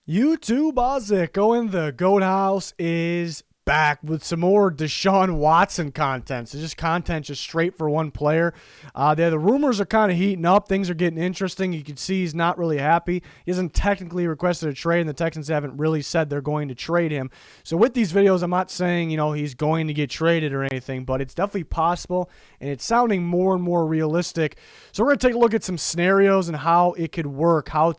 YouTube Ozzico in the Goat House is back with some more Deshaun Watson content. So just content just straight for one player. The rumors are kind of heating up. Things are getting interesting. You can see he's not really happy. He hasn't technically requested a trade, and the Texans haven't really said they're going to trade him. So with these videos, I'm not saying, he's going to get traded or anything, but it's definitely possible, and it's sounding more and more realistic. So we're going to take a look at some scenarios and how it could work, how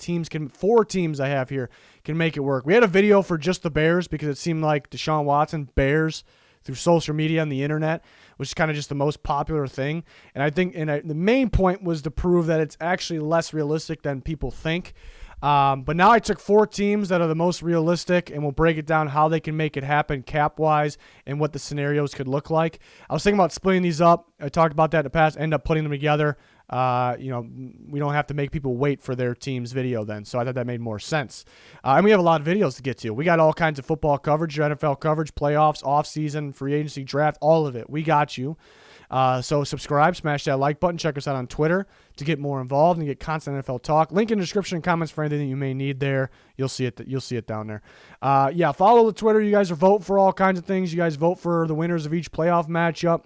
four teams I have here, can make it work. We had a video for just the Bears because it seemed like Deshaun Watson, Bears, through social media and the internet, was kind of just the most popular thing. And I think the main point was to prove that it's actually less realistic than people think. But now I took four teams that are the most realistic, and we'll break it down how they can make it happen cap-wise and what the scenarios could look like. I was thinking about splitting these up. I talked about that in the past, end up putting them together. We don't have to make people wait for their team's video then, so I thought that made more sense. And we have a lot of videos to get to. We got all kinds of football coverage, NFL coverage, playoffs, offseason, free agency, draft, all of it. We got you. So subscribe, smash that like button, check us out on Twitter to get more involved and get constant NFL talk. Link in the description and comments for anything that you may need there. You'll see it down there. Follow the Twitter. You guys are voting for all kinds of things. You guys vote for the winners of each playoff matchup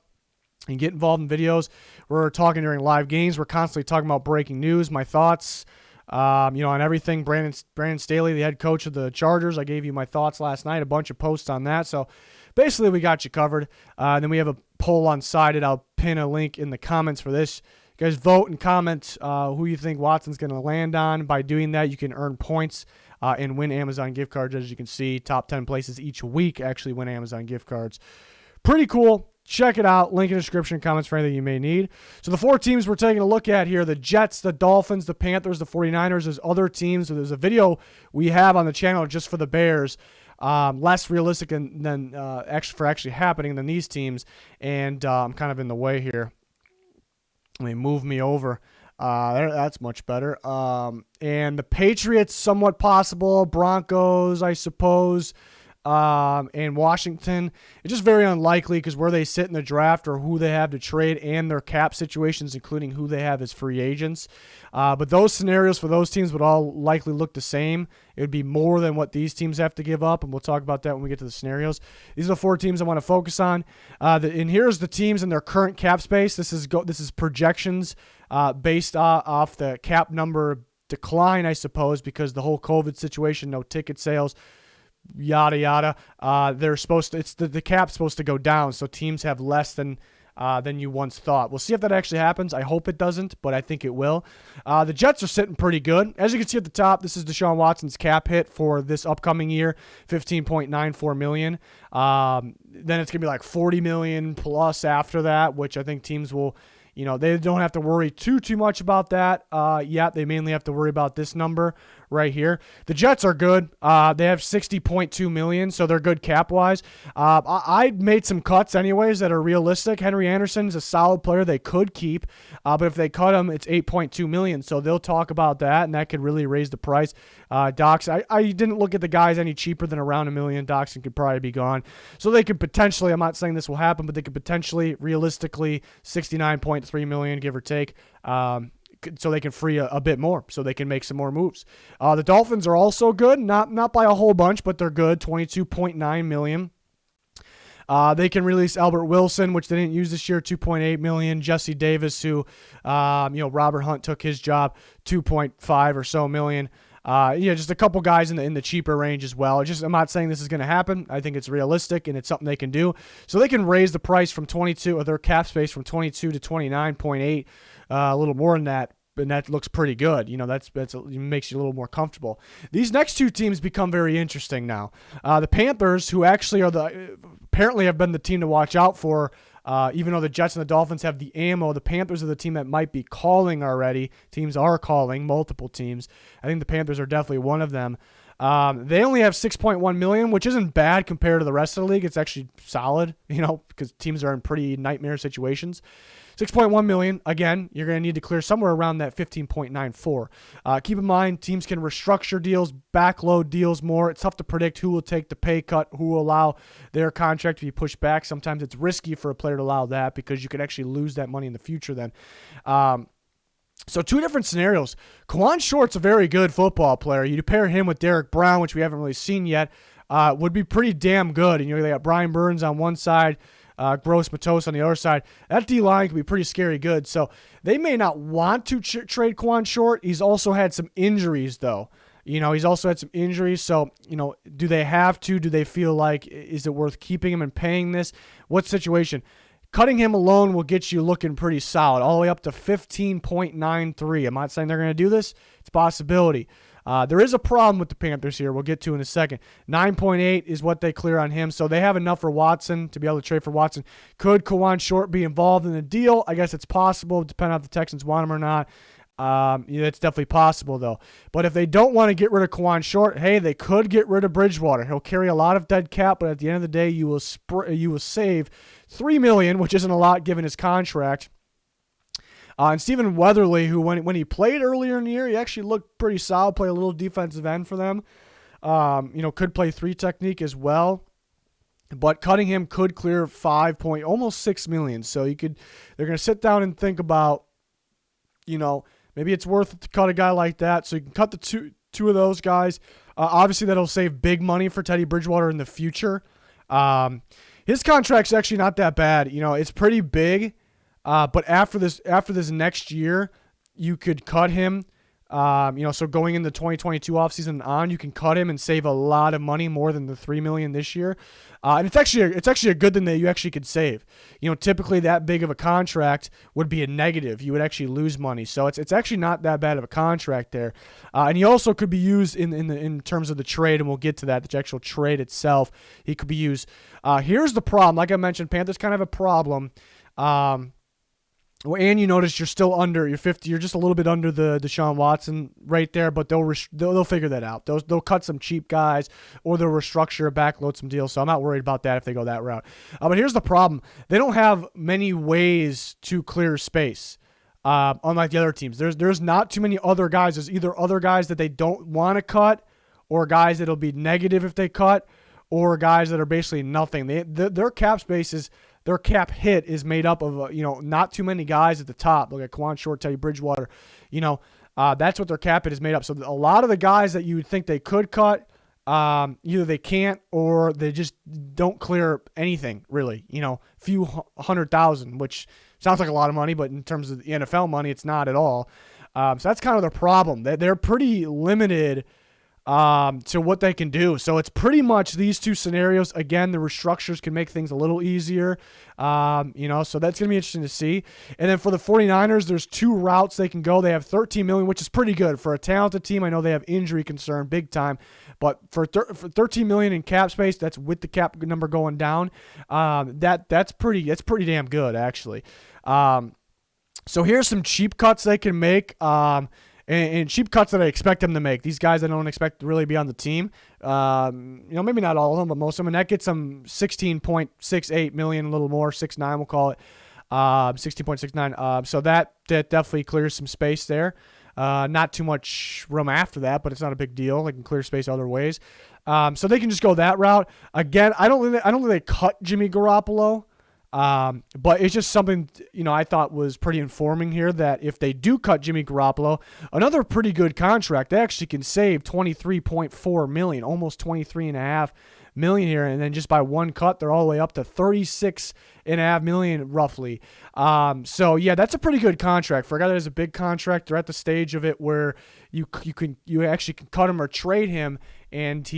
and get involved in videos. We're talking during live games. We're constantly talking about breaking news, my thoughts, on everything. Brandon Staley, the head coach of the Chargers, I gave you my thoughts last night, a bunch of posts on that. So basically we got you covered. Then we have a poll on Sided. I'll pin a link in the comments for this. You guys vote and comment who you think Watson's going to land on. By doing that, you can earn points and win Amazon gift cards. As you can see, top 10 places each week actually win Amazon gift cards. Pretty cool. Check it out. Link in the description, comments for anything you may need. So the four teams we're taking a look at here, the Jets, the Dolphins, the Panthers, the 49ers. There's other teams. So there's a video we have on the channel just for the Bears. Less realistic than actually happening than these teams. And I'm kind of in the way here. Let me move me over. That's much better. And the Patriots, somewhat possible. Broncos, I suppose. And Washington, it's just very unlikely because where they sit in the draft or who they have to trade and their cap situations, including who they have as free agents. But those scenarios for those teams would all likely look the same. It would be more than what these teams have to give up, and we'll talk about that when we get to the scenarios. These are the four teams I want to focus on. And here's the teams in their current cap space. This is projections based off the cap number decline, I suppose, because the whole COVID situation, no ticket sales, yada yada. The cap's supposed to go down, so teams have less than you once thought. We'll see if that actually happens. I hope it doesn't, but I think it will. The Jets are sitting pretty good. As you can see at the top, this is Deshaun Watson's cap hit for this upcoming year, $15.94 million. Then it's gonna be like $40 million plus after that, which I think teams will. They don't have to worry too much about that yet. They mainly have to worry about this number right here. The Jets are good. They have $60.2 million, so they're good cap-wise. I made some cuts anyways that are realistic. Henry Anderson is a solid player they could keep, but if they cut him, it's $8.2 million, so they'll talk about that, and that could really raise the price. Dox, I didn't look at the guys any cheaper than around $1 million. Doxson could probably be gone. So they could potentially, I'm not saying this will happen, but they could potentially, realistically, $69.3 million, give or take, so they can free a bit more, so they can make some more moves. The Dolphins are also good, not by a whole bunch, but they're good, $22.9 million. They can release Albert Wilson, which they didn't use this year, $2.8 million. Jesse Davis, who, Robert Hunt took his job, $2.5 or so million. Just a couple guys in the cheaper range as well. I'm not saying this is going to happen. I think it's realistic and it's something they can do. So they can raise the price from 22, or their cap space from 22 to 29.8, a little more than that. And that looks pretty good. It makes you a little more comfortable. These next two teams become very interesting now. The Panthers, who actually apparently have been the team to watch out for, even though the Jets and the Dolphins have the ammo, the Panthers are the team that might be calling already. Teams are calling, multiple teams. I think the Panthers are definitely one of them. They only have $6.1 million, which isn't bad compared to the rest of the league. It's actually solid, because teams are in pretty nightmare situations. $6.1 million. Again, you're going to need to clear somewhere around that 15.94. Keep in mind, teams can restructure deals, backload deals more. It's tough to predict who will take the pay cut, who will allow their contract to be pushed back. Sometimes it's risky for a player to allow that because you could actually lose that money in the future then. So two different scenarios. Kawan Short's a very good football player. You pair him with Derek Brown, which we haven't really seen yet, would be pretty damn good. And they got Brian Burns on one side, Gross Matos on the other side. That D-line can be pretty scary good. So they may not want to trade Kawan Short. He's also had some injuries, though. He's also had some injuries. So, do they have to? Do they feel like, is it worth keeping him and paying this? What situation? Cutting him alone will get you looking pretty solid, all the way up to 15.93. I'm not saying they're going to do this. It's a possibility. There is a problem with the Panthers here. We'll get to in a second. 9.8 is what they clear on him, so they have enough for Watson to be able to trade for Watson. Could Kawan Short be involved in the deal? I guess it's possible, depending on if the Texans want him or not. It's definitely possible, though. But if they don't want to get rid of Kawan Short, hey, they could get rid of Bridgewater. He'll carry a lot of dead cap, but at the end of the day, you will save $3 million, which isn't a lot given his contract. And Stephen Weatherly, who when he played earlier in the year, he actually looked pretty solid, played a little defensive end for them. Could play 3 technique as well. But cutting him could clear almost $6 million. So they're going to sit down and think about, maybe it's worth it to cut a guy like that. So you can cut the two of those guys. Obviously, that'll save big money for Teddy Bridgewater in the future. His contract's actually not that bad. It's pretty big. But after this next year, you could cut him. So going into the 2022 offseason on, you can cut him and save a lot of money, more than the $3 million this year. And it's actually a good thing that you actually could save. Typically that big of a contract would be a negative. You would actually lose money. So it's actually not that bad of a contract there. And he also could be used in terms of the trade, and we'll get to that. The actual trade itself, he could be used. Here's the problem. Like I mentioned, Panthers kind of have a problem. And you notice you're still under your 50. You're just a little bit under the Deshaun Watson right there, but they'll figure that out. They'll cut some cheap guys, or they'll restructure, backload some deals. So I'm not worried about that if they go that route. But here's the problem: they don't have many ways to clear space. Unlike the other teams, there's not too many other guys. There's either other guys that they don't want to cut, or guys that'll be negative if they cut, or guys that are basically nothing. Their cap space is. Their cap hit is made up of, not too many guys at the top. Look at Kawan Short, Teddy Bridgewater. That's what their cap hit is made up. So a lot of the guys that you would think they could cut, either they can't or they just don't clear anything, really. Few 100,000, which sounds like a lot of money, but in terms of the NFL money, it's not at all. So that's kind of their problem. They're pretty limited to what they can do. So it's pretty much these two scenarios. Again, the restructures can make things a little easier. So that's going to be interesting to see. And then for the 49ers, there's 2 routes they can go. They have $13 million, which is pretty good for a talented team. I know they have injury concern big time, but for $13 million in cap space, that's with the cap number going down. That's pretty damn good, actually. So here's some cheap cuts they can make. And cheap cuts that I expect them to make. These guys I don't expect to really be on the team. Maybe not all of them, but most of them. And that gets them $16.68 million, a little more, 6.9 we'll call it, 16.69. So that definitely clears some space there. Not too much room after that, but it's not a big deal. They can clear space other ways. So they can just go that route. Again, I don't think they cut Jimmy Garoppolo. But it's just something, I thought was pretty informing here, that if they do cut Jimmy Garoppolo, another pretty good contract, they actually can save $23.4 million, almost $23.5 million here. And then just by one cut, they're all the way up to $36.5 million roughly. So yeah, that's a pretty good contract for a guy that has a big contract. They're at the stage of it where you actually can cut him or trade him, and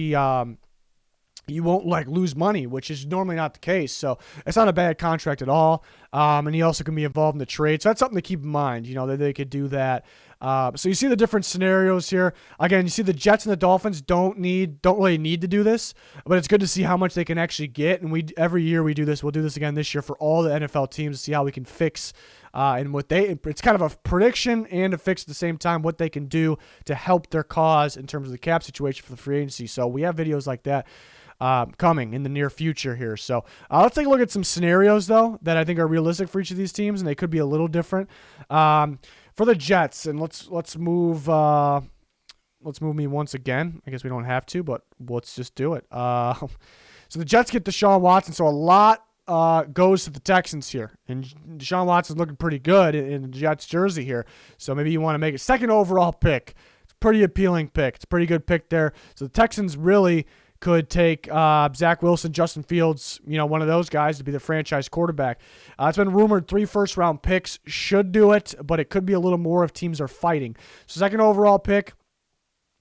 you won't lose money, which is normally not the case. So it's not a bad contract at all. And he also can be involved in the trade. So that's something to keep in mind, that they could do that. So you see the different scenarios here. Again, you see the Jets and the Dolphins don't really need to do this, but it's good to see how much they can actually get. And every year we do this. We'll do this again this year for all the NFL teams to see how we can fix and it's kind of a prediction and a fix at the same time, what they can do to help their cause in terms of the cap situation for the free agency. So we have videos like that coming in the near future here. So let's take a look at some scenarios, though, that I think are realistic for each of these teams, and they could be a little different. For the Jets, and let's move me once again. I guess we don't have to, but let's just do it. So the Jets get Deshaun Watson, so a lot goes to the Texans here. And Deshaun Watson's looking pretty good in the Jets jersey here. So maybe you want to make it second overall pick. It's a pretty appealing pick. It's a pretty good pick there. So the Texans really could take Zach Wilson, Justin Fields, one of those guys to be the franchise quarterback. It's been rumored 3 first-round picks should do it, but it could be a little more if teams are fighting. So second overall pick,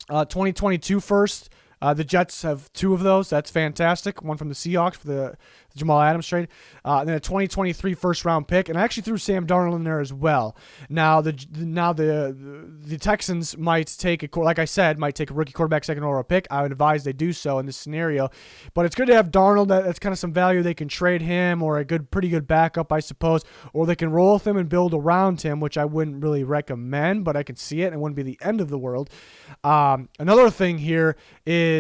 2022 first. The Jets have 2 of those. That's fantastic. One from the Seahawks for the Jamal Adams trade. And then a 2023 first-round pick. And I actually threw Sam Darnold in there as well. Now the Texans might take, like I said, might take a rookie quarterback second overall pick. I would advise they do so in this scenario. But it's good to have Darnold. That's kind of some value. They can trade him or a pretty good backup, I suppose. Or they can roll with him and build around him, which I wouldn't really recommend, but I can see it. And it wouldn't be the end of the world. Another thing here is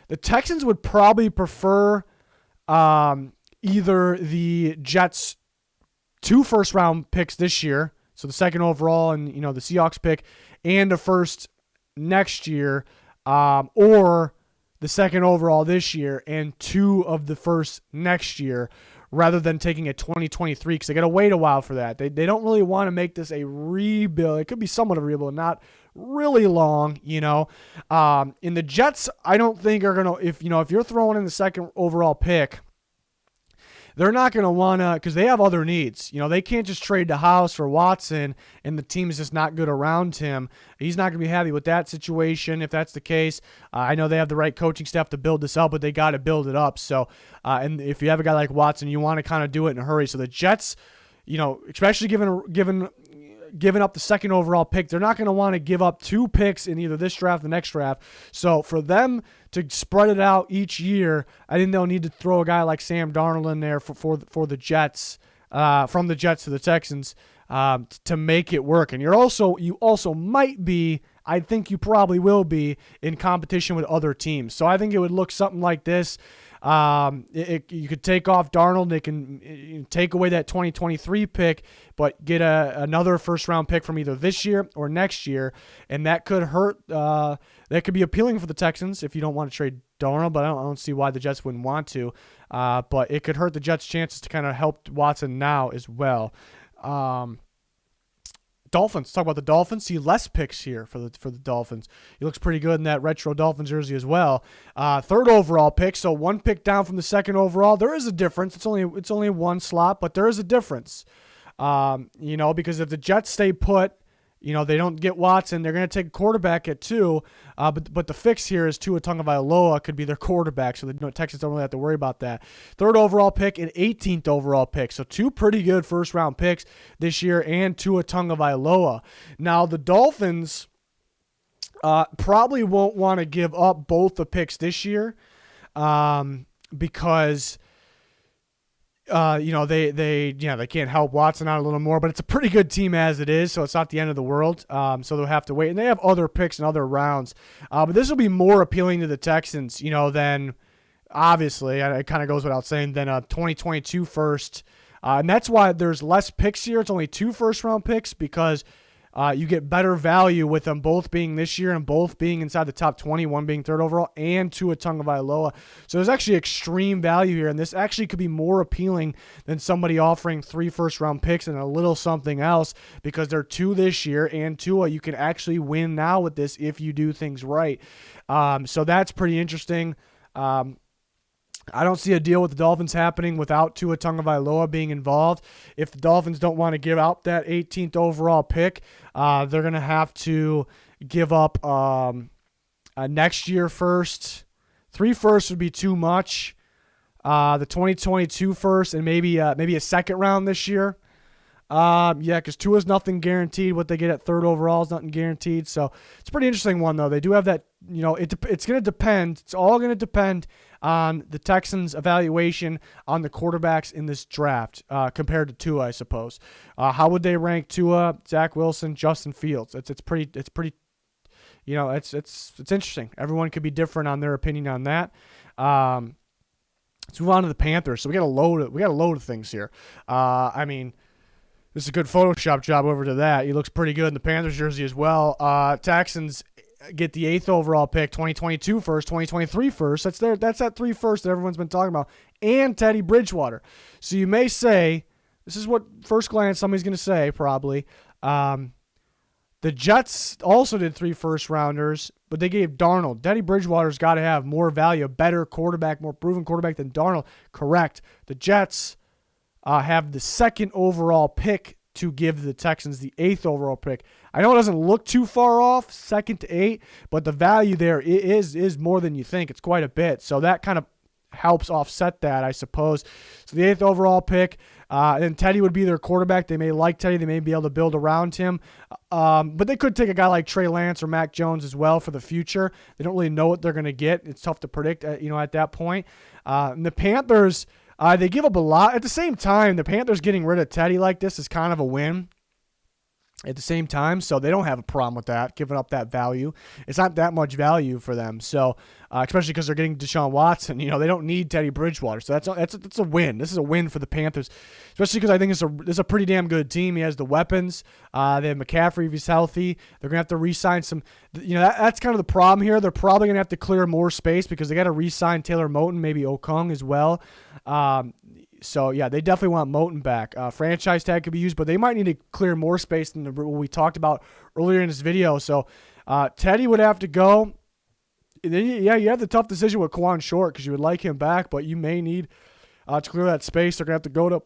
the Texans would probably prefer either the Jets' 2 first-round picks this year, so the second overall and the Seahawks pick, and a first next year, or the second overall this year and 2 of the first next year, rather than taking a 2023 because they got to wait a while for that. They don't really want to make this a rebuild. It could be somewhat of a rebuild, not really long, In the Jets, I don't think are going to, if you're throwing in the second overall pick, they're not going to want to, because they have other needs. They can't just trade the house for Watson and the team is just not good around him. He's not going to be happy with that situation if that's the case. I know they have the right coaching staff to build this up, but they got to build it up. So, and if you have a guy like Watson, you want to kind of do it in a hurry. So the Jets, especially giving up the second overall pick, they're not going to want to give up 2 picks in either this draft or the next draft. So for them to spread it out each year, I think they'll need to throw a guy like Sam Darnold in there for the Jets, from the Jets to the Texans, to make it work. And you also might be, I think you probably will be, in competition with other teams. So I think it would look something like this. You could take off Darnold. They can take away that 2023 pick, but get another first-round pick from either this year or next year, and that could hurt. That could be appealing for the Texans if you don't want to trade Darnold, but I don't see why the Jets wouldn't want to. But it could hurt the Jets' chances to kind of help Watson now as well. Dolphins. Talk about the Dolphins. See less picks here for the Dolphins. He looks pretty good in that retro Dolphins jersey as well. Third overall pick, so 1 pick down from the second overall. There is a difference. It's only 1 slot, but there is a difference. Because if the Jets stay put, they don't get Watson, they're going to take a quarterback at 2. But the fix here is Tua Tagovailoa could be their quarterback, so the Texans don't really have to worry about that. Third overall pick and 18th overall pick. So 2 pretty good first-round picks this year and Tua Tagovailoa. Now, the Dolphins probably won't want to give up both the picks this year because they can't help Watson out a little more, but it's a pretty good team as it is, so it's not the end of the world. So they'll have to wait, and they have other picks in other rounds. But this will be more appealing to the Texans, than obviously, it kind of goes without saying, than a 2022 first. And that's why there's less picks here. It's only 2 first-round picks because you get better value with them both being this year and both being inside the top 20, one being third overall, and Tua Tagovailoa. So there's actually extreme value here, and this actually could be more appealing than somebody offering 3 first-round picks and a little something else because they're 2 this year, and Tua, you can actually win now with this if you do things right. So that's pretty interesting. I don't see a deal with the Dolphins happening without Tua Tagovailoa being involved. If the Dolphins don't want to give out that 18th overall pick, they're going to have to give up a next year first. 3 firsts would be too much. The 2022 first and maybe a second round this year. Because Tua's nothing guaranteed. What they get at third overall is nothing guaranteed. So it's a pretty interesting one, though. They do have that, it's going to depend. It's all going to depend on the Texans' evaluation on the quarterbacks in this draft compared to Tua, I suppose. How would they rank Tua, Zach Wilson, Justin Fields? It's pretty, it's interesting. Everyone could be different on their opinion on that. Let's move on to the Panthers. So we got a load of things here. This is a good Photoshop job over to that. He looks pretty good in the Panthers jersey as well. Texans, get the 8th overall pick, 2022 first, 2023 first. That's that 3 first that everyone's been talking about, and Teddy Bridgewater. So you may say, this is what first glance somebody's going to say probably. The Jets also did 3 first-rounders, but they gave Darnold. Teddy Bridgewater's got to have more value, a better quarterback, more proven quarterback than Darnold. Correct. The Jets have the 2nd overall pick to give the Texans the 8th overall pick. I know it doesn't look too far off, 2nd to 8, but the value there is more than you think. It's quite a bit. So that kind of helps offset that, I suppose. So the 8th overall pick, and Teddy would be their quarterback. They may like Teddy. They may be able to build around him. But they could take a guy like Trey Lance or Mac Jones as well for the future. They don't really know what they're going to get. It's tough to predict, at that point. And the Panthers, they give up a lot. At the same time, the Panthers getting rid of Teddy like this is kind of a win at the same time, so they don't have a problem with that, giving up that value. It's not that much value for them, so especially because they're getting Deshaun Watson. They don't need Teddy Bridgewater, so that's a win. This is a win for the Panthers, especially because I think it's a pretty damn good team. He has the weapons. They have McCaffrey if he's healthy. They're gonna have to re-sign some. That's kind of the problem here. They're probably gonna have to clear more space because they got to re-sign Taylor Moton, maybe Okung as well. So, yeah, they definitely want Moton back. Franchise tag could be used, but they might need to clear more space than what we talked about earlier in this video. So, Teddy would have to go. And then, you have the tough decision with Quan Short because you would like him back, but you may need to clear that space. They're going to have to go to,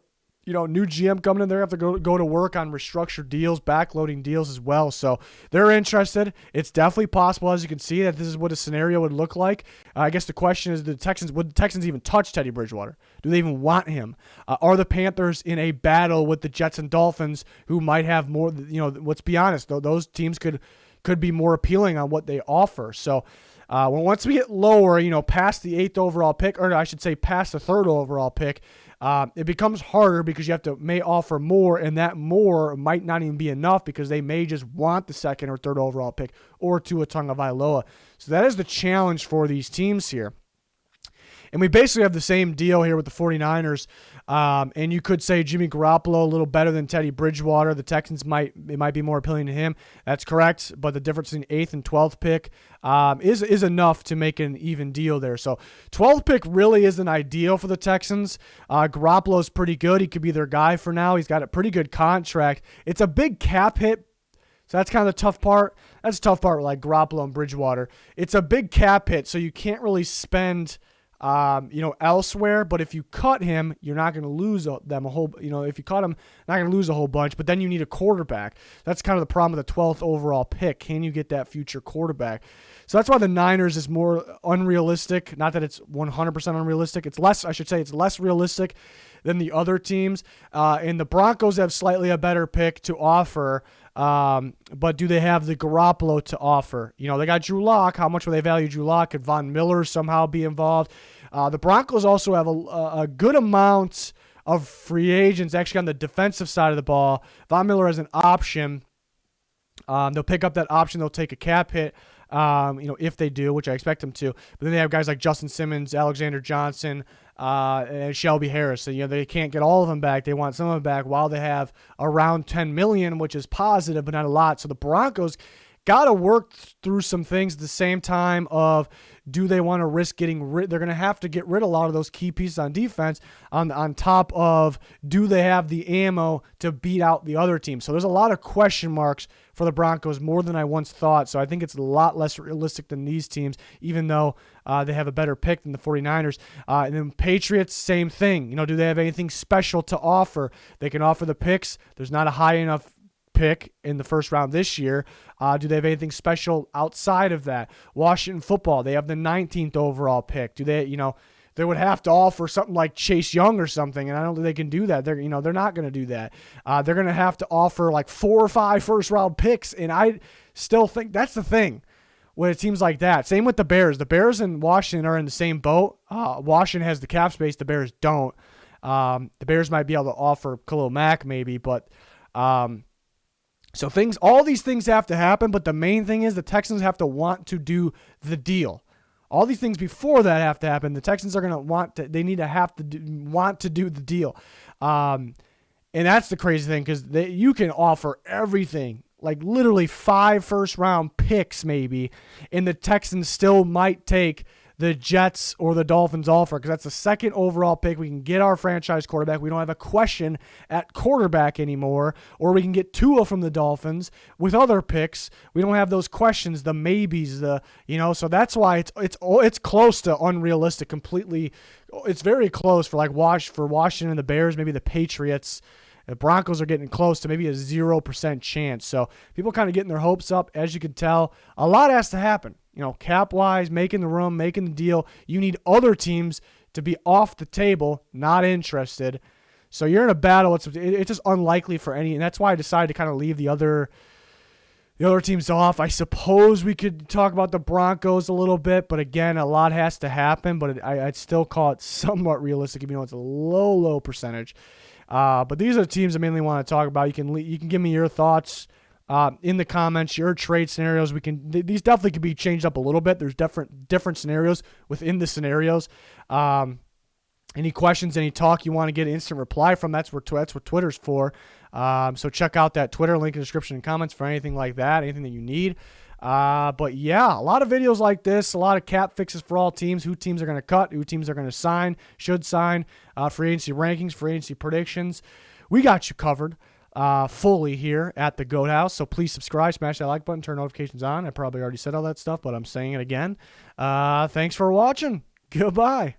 new GM coming in there, have to go to work on restructured deals, backloading deals as well. So they're interested. It's definitely possible, as you can see, that this is what a scenario would look like. I guess the question is, would the Texans even touch Teddy Bridgewater? Do they even want him? Are the Panthers in a battle with the Jets and Dolphins, who might have more? Let's be honest, though, those teams could be more appealing on what they offer. So once we get lower, past the 8th overall pick, or I should say past the 3rd overall pick, it becomes harder because you may offer more, and that more might not even be enough because they may just want the 2nd or 3rd overall pick or Tua Tagovailoa. So that is the challenge for these teams here. And we basically have the same deal here with the 49ers. And you could say Jimmy Garoppolo a little better than Teddy Bridgewater. The Texans might be more appealing to him. That's correct. But the difference in 8th and 12th pick is enough to make an even deal there. So 12th pick really isn't ideal for the Texans. Garoppolo's pretty good. He could be their guy for now. He's got a pretty good contract. It's a big cap hit. So that's kind of the tough part. That's the tough part with like Garoppolo and Bridgewater. It's a big cap hit, so you can't really spend elsewhere. But if you cut him, you're not going to lose them a whole. If you cut him, not going to lose a whole bunch. But then you need a quarterback. That's kind of the problem with the 12th overall pick. Can you get that future quarterback? So that's why the Niners is more unrealistic. Not that it's 100% unrealistic. It's less. I should say it's less realistic than the other teams. And the Broncos have slightly a better pick to offer. But do they have the Garoppolo to offer? They got Drew Lock. How much will they value Drew Lock? Could Von Miller somehow be involved? The Broncos also have a good amount of free agents actually on the defensive side of the ball. Von Miller as an option. They'll pick up that option. They'll take a cap hit, if they do, which I expect them to. But then they have guys like Justin Simmons, Alexander Johnson, and Shelby Harris. So, they can't get all of them back. They want some of them back while they have around $10 million, which is positive, but not a lot. So the Broncos got to work through some things at the same time of, do they want to risk getting rid? They're going to have to get rid of a lot of those key pieces on defense on top of, do they have the ammo to beat out the other team? So there's a lot of question marks for the Broncos, more than I once thought. So I think it's a lot less realistic than these teams, even though they have a better pick than the 49ers. And then Patriots, same thing. Do they have anything special to offer? They can offer the picks. There's not a high enough pick in the first round this year. Do they have anything special outside of that? Washington Football, they have the 19th overall pick. Do they, they would have to offer something like Chase Young or something, and I don't think they can do that. They're not going to do that. They're going to have to offer like 4 or 5 first round picks, and I still think that's the thing with teams like that. Same with the Bears. The Bears and Washington are in the same boat. Washington has the cap space. The Bears don't. The Bears might be able to offer Khalil Mack maybe, but so all these things have to happen, but the main thing is the Texans have to want to do the deal. All these things before that have to happen. The Texans are going to want to do the deal. And that's the crazy thing, because you can offer everything like literally 5 first-round picks maybe, and the Texans still might take the Jets or the Dolphins offer because that's the second overall pick. We can get our franchise quarterback. We don't have a question at quarterback anymore. Or we can get Tua from the Dolphins with other picks. We don't have those questions, the maybes, so that's why it's close to unrealistic completely. It's very close for Washington and the Bears, maybe the Patriots. The Broncos are getting close to maybe a 0% chance. So people kind of getting their hopes up. As you can tell, a lot has to happen. Cap-wise, making the room, making the deal. You need other teams to be off the table, not interested. So you're in a battle. It's just unlikely for any, and that's why I decided to kind of leave the other teams off. I suppose we could talk about the Broncos a little bit, but again, a lot has to happen. But I'd still call it somewhat realistic, even though it's a low percentage. But these are the teams I mainly want to talk about. You can give me your thoughts in the comments, your trade scenarios. These definitely could be changed up a little bit. There's different scenarios within the scenarios. Any questions, any talk you want to get an instant reply from, that's what Twitter's for. So check out that Twitter link in the description and comments for anything like that, anything that you need. But yeah, a lot of videos like this, a lot of cap fixes for all teams, who teams are going to cut, who teams are going to sign, should sign, free agency rankings, free agency predictions. We got you covered fully here at the Goat House. So please subscribe, smash that like button, turn notifications on. I probably already said all that stuff, but I'm saying it again. Thanks for watching. Goodbye.